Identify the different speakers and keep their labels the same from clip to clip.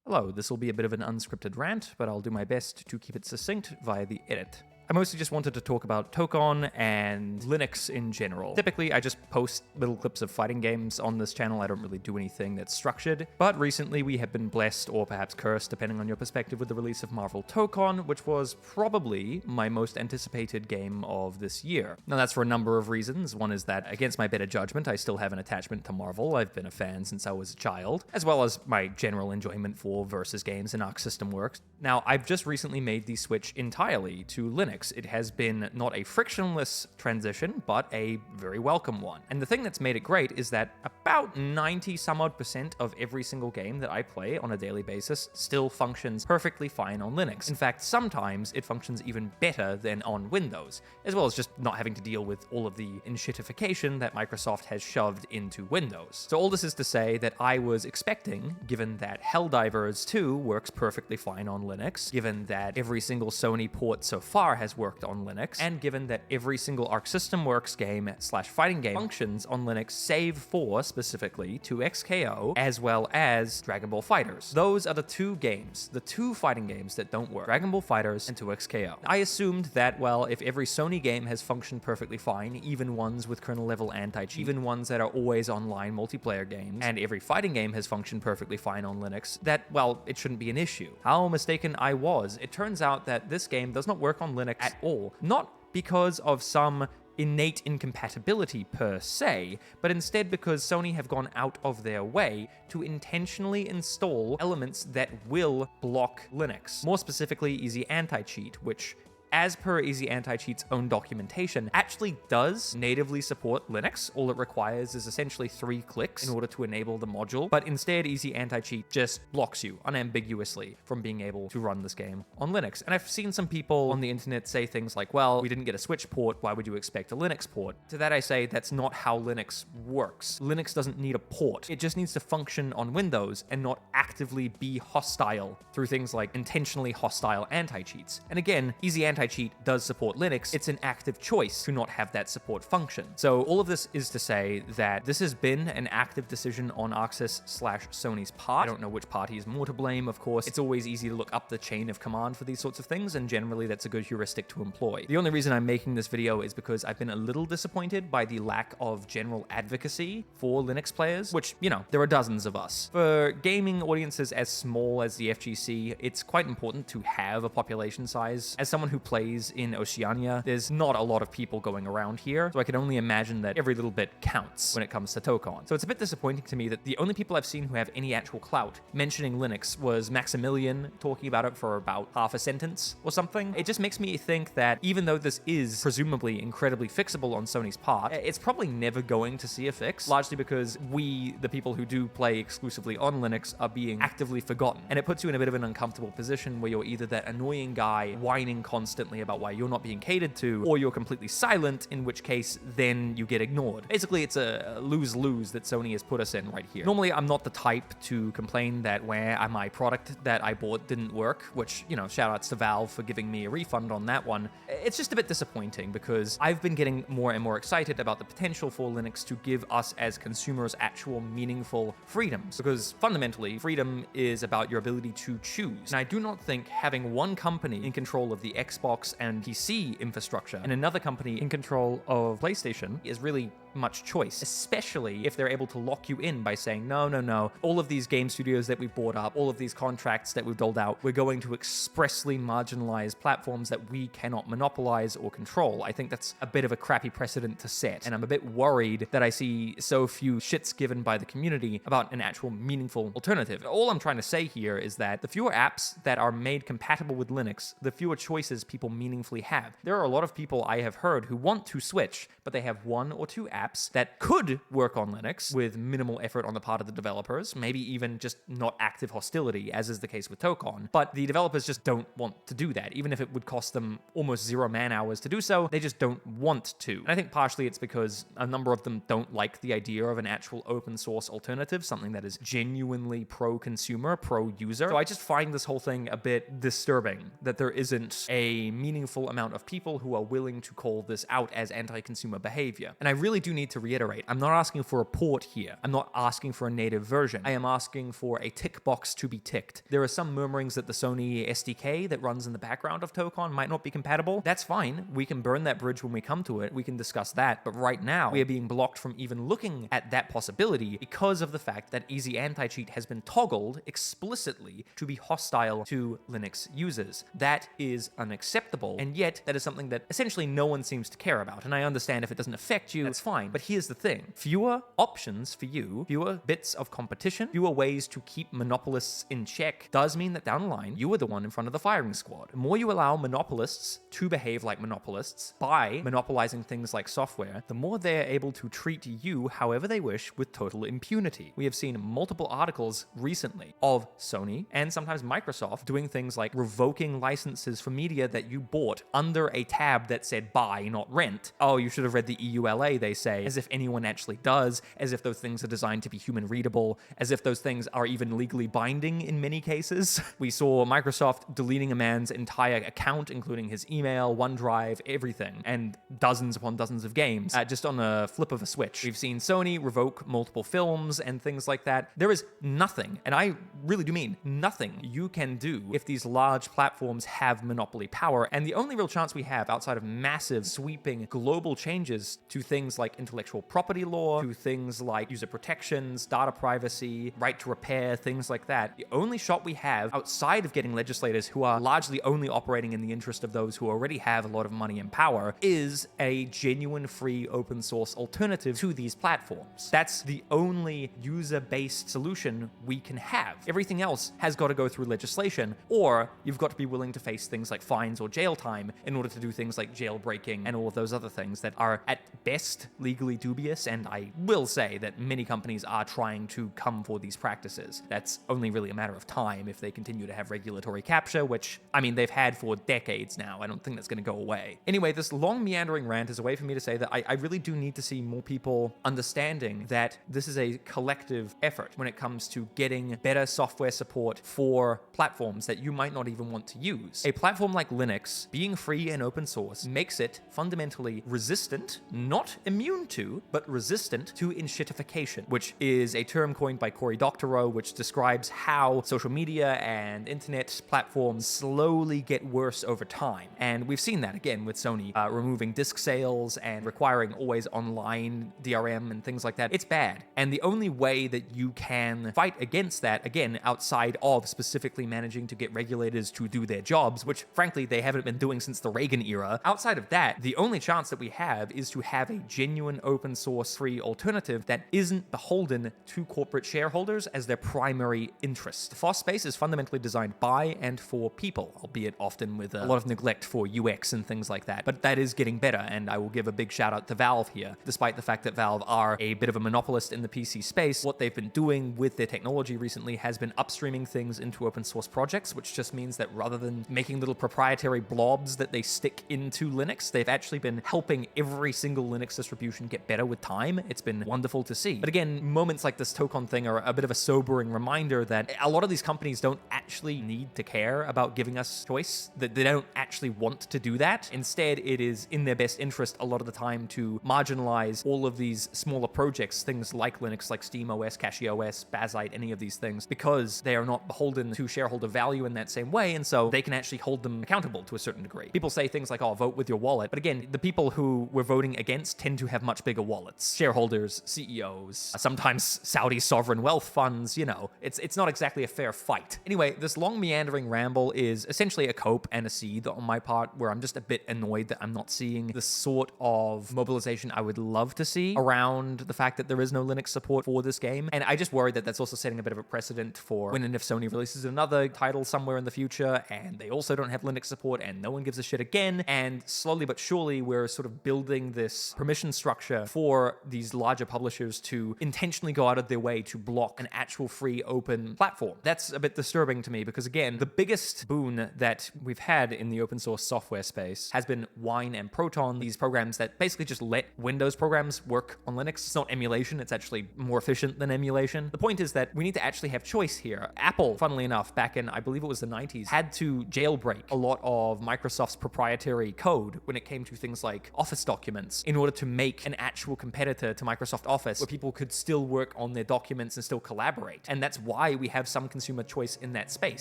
Speaker 1: Hello, this will be a bit of an unscripted rant, but I'll do my best to keep it succinct via the edit. I mostly just wanted to talk about Toecon and Linux in general. Typically, I just post little clips of fighting games on this channel. I don't really do anything that's structured, but recently we have been blessed, or perhaps cursed, depending on your perspective, with the release of Marvel Tokon, which was probably my most anticipated game of this year. Now, that's for a number of reasons. One is that, against my better judgment, I still have an attachment to Marvel. I've been a fan since I was a child, as well as my general enjoyment for versus games and Arc System Works. Now, I've just recently made the switch entirely to Linux. It has been not a frictionless transition, but a very welcome one. And the thing that's made it great is that about 90% of every single game that I play on a daily basis still functions perfectly fine on Linux. In fact, sometimes it functions even better than on Windows, as well as just not having to deal with all of the enshittification that Microsoft has shoved into Windows. So all this is to say that I was expecting, given that Helldivers 2 works perfectly fine on Linux, given that every single Sony port so far has worked on Linux, and given that every single Arc System Works game / fighting game functions on Linux save for, specifically, 2XKO, as well as Dragon Ball FighterZ. Those are the two fighting games that don't work. Dragon Ball FighterZ and 2XKO. I assumed that, well, if every Sony game has functioned perfectly fine, even ones with kernel-level anti-cheat, even ones that are always online multiplayer games, and every fighting game has functioned perfectly fine on Linux, that, well, it shouldn't be an issue. How mistaken I was. It turns out that this game does not work on Linux at all. Not because of some innate incompatibility per se, but instead because Sony have gone out of their way to intentionally install elements that will block Linux. More specifically, Easy Anti-Cheat, which, as per Easy Anti-Cheat's own documentation, actually does natively support Linux. All it requires is essentially 3 clicks in order to enable the module, but instead Easy Anti-Cheat just blocks you unambiguously from being able to run this game on Linux. And I've seen some people on the internet say things like, well, we didn't get a Switch port, why would you expect a Linux port? To that I say, that's not how Linux works. Linux doesn't need a port. It just needs to function on Windows and not actively be hostile through things like intentionally hostile anti-cheats. And again, Easy Anti-Cheat does support Linux. It's an active choice to not have that support function. So all of this is to say that this has been an active decision on Arxis / Sony's part. I don't know which party is more to blame, of course. It's always easy to look up the chain of command for these sorts of things, and generally that's a good heuristic to employ. The only reason I'm making this video is because I've been a little disappointed by the lack of general advocacy for Linux players, which, you know, there are dozens of us. For gaming audiences as small as the FGC, it's quite important to have a population size. As someone who plays in Oceania, there's not a lot of people going around here, so I can only imagine that every little bit counts when it comes to Toecon. So it's a bit disappointing to me that the only people I've seen who have any actual clout mentioning Linux was Maximilian talking about it for about half a sentence or something. It just makes me think that even though this is presumably incredibly fixable on Sony's part, it's probably never going to see a fix, largely because we, the people who do play exclusively on Linux, are being actively forgotten. And it puts you in a bit of an uncomfortable position where you're either that annoying guy whining constantly about why you're not being catered to, or you're completely silent, in which case then you get ignored. Basically, it's a lose-lose that Sony has put us in right here. Normally, I'm not the type to complain that where my product that I bought didn't work, which, you know, shoutouts to Valve for giving me a refund on that one. It's just a bit disappointing because I've been getting more and more excited about the potential for Linux to give us as consumers actual meaningful freedoms, because fundamentally, freedom is about your ability to choose. And I do not think having one company in control of the Xbox and PC infrastructure and another company in control of PlayStation is really much choice, especially if they're able to lock you in by saying, no, all of these game studios that we've bought up, all of these contracts that we've doled out, we're going to expressly marginalize platforms that we cannot monopolize or control. I think that's a bit of a crappy precedent to set, and I'm a bit worried that I see so few shits given by the community about an actual meaningful alternative. All I'm trying to say here is that the fewer apps that are made compatible with Linux, the fewer choices people meaningfully have. There are a lot of people I have heard who want to switch, but they have 1 or 2 apps that could work on Linux with minimal effort on the part of the developers, maybe even just not active hostility, as is the case with Toecon. But the developers just don't want to do that. Even if it would cost them almost 0 man-hours to do so, they just don't want to. And I think partially it's because a number of them don't like the idea of an actual open source alternative, something that is genuinely pro-consumer, pro-user. So I just find this whole thing a bit disturbing, that there isn't a meaningful amount of people who are willing to call this out as anti-consumer behavior. And I really do do need to reiterate, I'm not asking for a port here. I'm not asking for a native version. I am asking for a tick box to be ticked. There are some murmurings that the Sony SDK that runs in the background of Toecon might not be compatible. That's fine. We can burn that bridge when we come to it. We can discuss that. But right now, we are being blocked from even looking at that possibility because of the fact that Easy Anti-Cheat has been toggled explicitly to be hostile to Linux users. That is unacceptable, and yet that is something that essentially no one seems to care about. And I understand if it doesn't affect you, that's fine. But here's the thing. Fewer options for you, fewer bits of competition, fewer ways to keep monopolists in check does mean that down the line, you are the one in front of the firing squad. The more you allow monopolists to behave like monopolists by monopolizing things like software, the more they're able to treat you however they wish with total impunity. We have seen multiple articles recently of Sony and sometimes Microsoft doing things like revoking licenses for media that you bought under a tab that said buy, not rent. Oh, you should have read the EULA, they say, as if anyone actually does, as if those things are designed to be human readable, as if those things are even legally binding in many cases. We saw Microsoft deleting a man's entire account, including his email, OneDrive, everything, and dozens upon dozens of games, just on a flip of a switch. We've seen Sony revoke multiple films and things like that. There is nothing, and I really do mean nothing, you can do if these large platforms have monopoly power. And the only real chance we have outside of massive, sweeping global changes to things like intellectual property law, to things like user protections, data privacy, right to repair, things like that, the only shot we have outside of getting legislators who are largely only operating in the interest of those who already have a lot of money and power is a genuine free open source alternative to these platforms. That's the only user-based solution we can have. Everything else has got to go through legislation, or you've got to be willing to face things like fines or jail time in order to do things like jailbreaking and all of those other things that are at best legally dubious, and I will say that many companies are trying to come for these practices. That's only really a matter of time if they continue to have regulatory capture, which, I mean, they've had for decades now. I don't think that's going to go away. Anyway, this long meandering rant is a way for me to say that I really do need to see more people understanding that this is a collective effort when it comes to getting better software support for platforms that you might not even want to use. A platform like Linux, being free and open source, makes it fundamentally resistant, not immune to, but resistant to enshittification, which is a term coined by Cory Doctorow, which describes how social media and internet platforms slowly get worse over time. And we've seen that again with Sony removing disk sales and requiring always online DRM and things like that. It's bad. And the only way that you can fight against that, again, outside of specifically managing to get regulators to do their jobs, which frankly they haven't been doing since the Reagan era, outside of that, the only chance that we have is to have a genuine open source free alternative that isn't beholden to corporate shareholders as their primary interest. The FOSS space is fundamentally designed by and for people, albeit often with a lot of neglect for UX and things like that. But that is getting better, and I will give a big shout out to Valve here. Despite the fact that Valve are a bit of a monopolist in the PC space, what they've been doing with their technology recently has been upstreaming things into open source projects, which just means that rather than making little proprietary blobs that they stick into Linux, they've actually been helping every single Linux distribution get better with time. It's been wonderful to see. But again, moments like this Toecon thing are a bit of a sobering reminder that a lot of these companies don't actually need to care about giving us choice, that they don't actually want to do that. Instead, it is in their best interest a lot of the time to marginalize all of these smaller projects, things like Linux, like SteamOS, CachyOS, Bazzite, any of these things, because they are not beholden to shareholder value in that same way, and so they can actually hold them accountable to a certain degree. People say things like, oh, vote with your wallet, but again, the people who we're voting against tend to have much bigger wallets. Shareholders, CEOs, sometimes Saudi sovereign wealth funds, you know, it's not exactly a fair fight. Anyway, this long meandering ramble is essentially a cope and a seed on my part where I'm just a bit annoyed that I'm not seeing the sort of mobilization I would love to see around the fact that there is no Linux support for this game. And I just worry that that's also setting a bit of a precedent for when and if Sony releases another title somewhere in the future and they also don't have Linux support and no one gives a shit again. And slowly but surely, we're sort of building this permission structure for these larger publishers to intentionally go out of their way to block an actual free open platform. That's a bit disturbing to me because, again, the biggest boon that we've had in the open source software space has been Wine and Proton, these programs that basically just let Windows programs work on Linux. It's not emulation, it's actually more efficient than emulation. The point is that we need to actually have choice here. Apple, funnily enough, back in, I believe it was the 90s, had to jailbreak a lot of Microsoft's proprietary code when it came to things like Office documents in order to make an actual competitor to Microsoft Office where people could still work on their documents and still collaborate. And that's why we have some consumer choice in that space,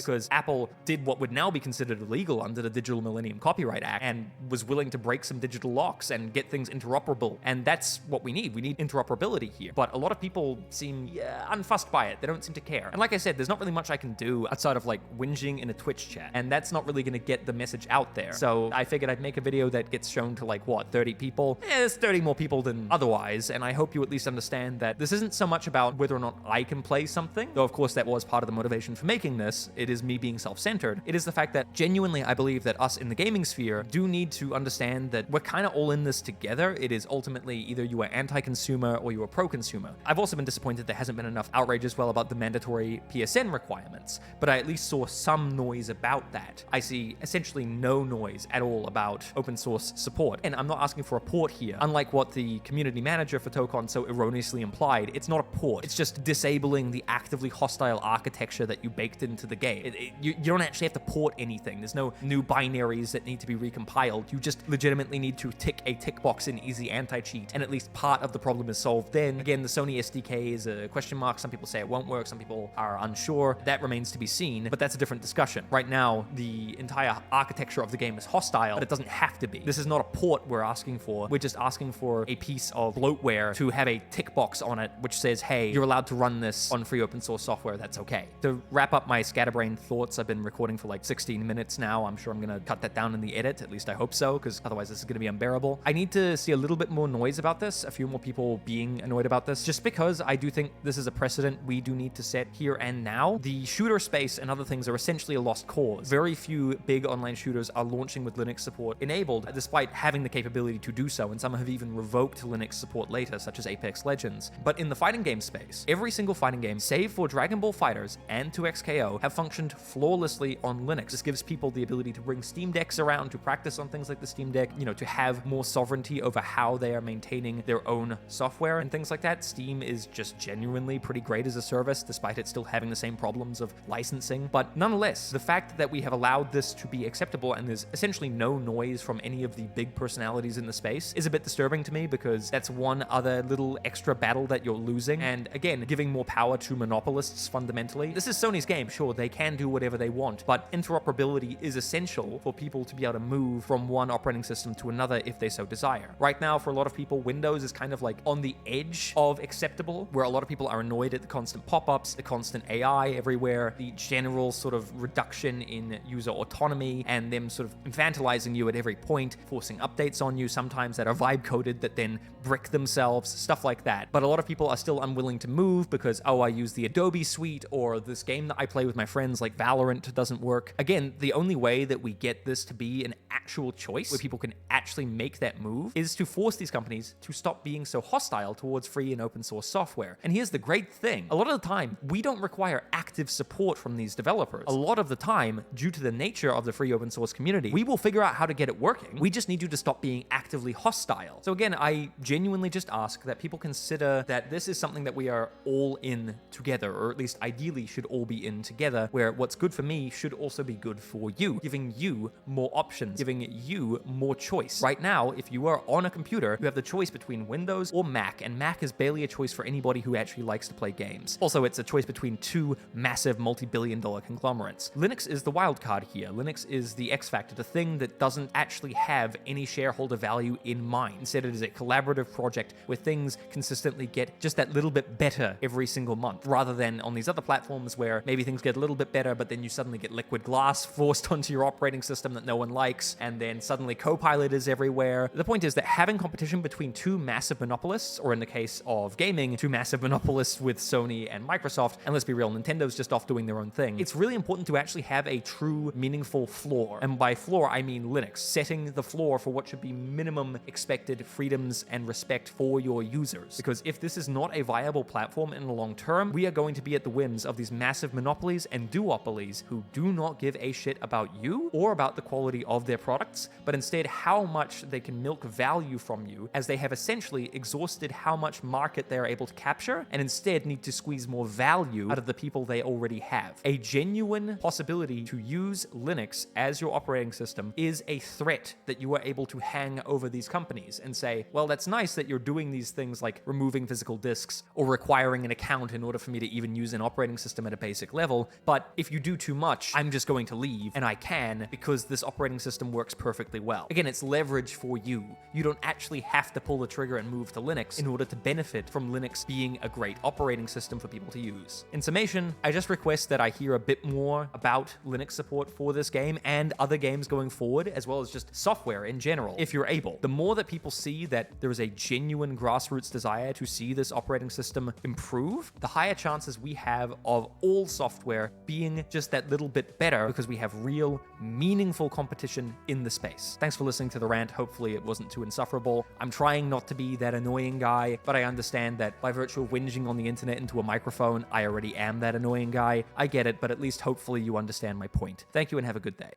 Speaker 1: because Apple did what would now be considered illegal under the Digital Millennium Copyright Act and was willing to break some digital locks and get things interoperable. And that's what we need. We need interoperability here. But a lot of people seem unfussed by it. They don't seem to care. And like I said, there's not really much I can do outside of like whinging in a Twitch chat. And that's not really going to get the message out there. So I figured I'd make a video that gets shown to like, what, 30 people? There's 30 more people than otherwise. And I hope you at least understand that this isn't so much about whether or not I can play something, though of course that was part of the motivation for making this. It is me being self-centered. It is the fact that genuinely I believe that us in the gaming sphere do need to understand that we're kind of all in this together. It is ultimately either you are anti-consumer or you are pro-consumer. I've also been disappointed there hasn't been enough outrage as well about the mandatory PSN requirements, but I at least saw some noise about that. I see essentially no noise at all about open source support. And I'm not asking for a port here. Unlike what the community manager for Toecon so erroneously implied, it's not a port. It's just disabling the actively hostile architecture that you baked into the game. You don't actually have to port anything. There's no new binaries that need to be recompiled. You just legitimately need to tick a tick box in easy anti-cheat, and at least part of the problem is solved then. Again, the Sony SDK is a question mark. Some people say it won't work. Some people are unsure. That remains to be seen, but that's a different discussion. Right now, the entire architecture of the game is hostile, but it doesn't have to be. This is not a port we're asking for. We're just asking for a piece of bloatware to have a tick box on it which says, hey, you're allowed to run this on free open source software. That's okay. To wrap up my scatterbrained thoughts, I've been recording for like 16 minutes now. I'm sure I'm going to cut that down in the edit. At least I hope so, because otherwise this is going to be unbearable. I need to see a little bit more noise about this, a few more people being annoyed about this, just because I do think this is a precedent we do need to set here and now. The shooter space and other things are essentially a lost cause. Very few big online shooters are launching with Linux support enabled, despite having the capability to do so, and some have even revoked Linux support later, such as Apex Legends. But in the fighting game space, every single fighting game, save for Dragon Ball FighterZ and 2XKO, have functioned flawlessly on Linux. This gives people the ability to bring Steam Decks around, to practice on things like the Steam Deck, to have more sovereignty over how they are maintaining their own software and things like that. Steam is just genuinely pretty great as a service, despite it still having the same problems of licensing. But nonetheless, the fact that we have allowed this to be acceptable and there's essentially no noise from any of the big personalities in the space is a bit disturbing to me, because that's one other little extra battle that you're losing. And again, giving more power to monopolists fundamentally. This is Sony's game, sure, they can do whatever they want, but interoperability is essential for people to be able to move from one operating system to another if they so desire. Right now, for a lot of people, Windows is kind of like on the edge of acceptable, where a lot of people are annoyed at the constant pop-ups, the constant AI everywhere, the general sort of reduction in user autonomy, and them sort of infantilizing you at every point, forcing updates on you sometimes that are vibe coded that then brick themselves, stuff like that. But a lot of people are still unwilling to move because, oh, I use the Adobe suite, or this game that I play with my friends like Valorant doesn't work. Again, the only way that we get this to be an actual choice where people can actually make that move is to force these companies to stop being so hostile towards free and open source software. And here's the great thing. A lot of the time, we don't require active support from these developers. A lot of the time, due to the nature of the free open source community, we will figure out how to get it working. We just need you to stop being actively hostile. So again, I genuinely just ask that people consider that this is something that we are all in together, or at least ideally should all be in together, where what's good for me should also be good for you, giving you more options, giving you more choice. Right now, if you are on a computer, you have the choice between Windows or Mac, and Mac is barely a choice for anybody who actually likes to play games. Also, it's a choice between two massive multi-billion-dollar conglomerates. Linux is the wild card here. Linux is the X factor, the thing that doesn't actually have any shareholder value in mind. Instead, it is a collaborative project where things consistently get just that little bit better every single month, rather than on these other platforms where maybe things get a little bit better, but then you suddenly get liquid glass forced onto your operating system that no one likes, and then suddenly Copilot is everywhere. The point is that having competition between two massive monopolists, or in the case of gaming, two massive monopolists with Sony and Microsoft, and let's be real, Nintendo's just off doing their own thing. It's really important to actually have a true, meaningful floor. And by floor, I mean Linux, setting the floor for what should be minimum expected freedoms and respect for your users. Because if this is not a viable platform in the long term, we are going to be at the whims of these massive monopolies and duopolies who do not give a shit about you or about the quality of their products, but instead how much they can milk value from you, as they have essentially exhausted how much market they are able to capture and instead need to squeeze more value out of the people they already have. A genuine possibility to use Linux as your operating system is a threat that you are able to hang over these companies. companies and say, well, that's nice that you're doing these things like removing physical disks or requiring an account in order for me to even use an operating system at a basic level, but if you do too much, I'm just going to leave, and I can because this operating system works perfectly well. Again, it's leverage for you. You don't actually have to pull the trigger and move to Linux in order to benefit from Linux being a great operating system for people to use. In summation, I just request that I hear a bit more about Linux support for this game and other games going forward, as well as just software in general, if you're able. The more that people see that there is a genuine grassroots desire to see this operating system improve, the higher chances we have of all software being just that little bit better because we have real, meaningful competition in the space. Thanks for listening to the rant. Hopefully it wasn't too insufferable. I'm trying not to be that annoying guy, but I understand that by virtue of whinging on the internet into a microphone, I already am that annoying guy. I get it, but at least hopefully you understand my point. Thank you and have a good day.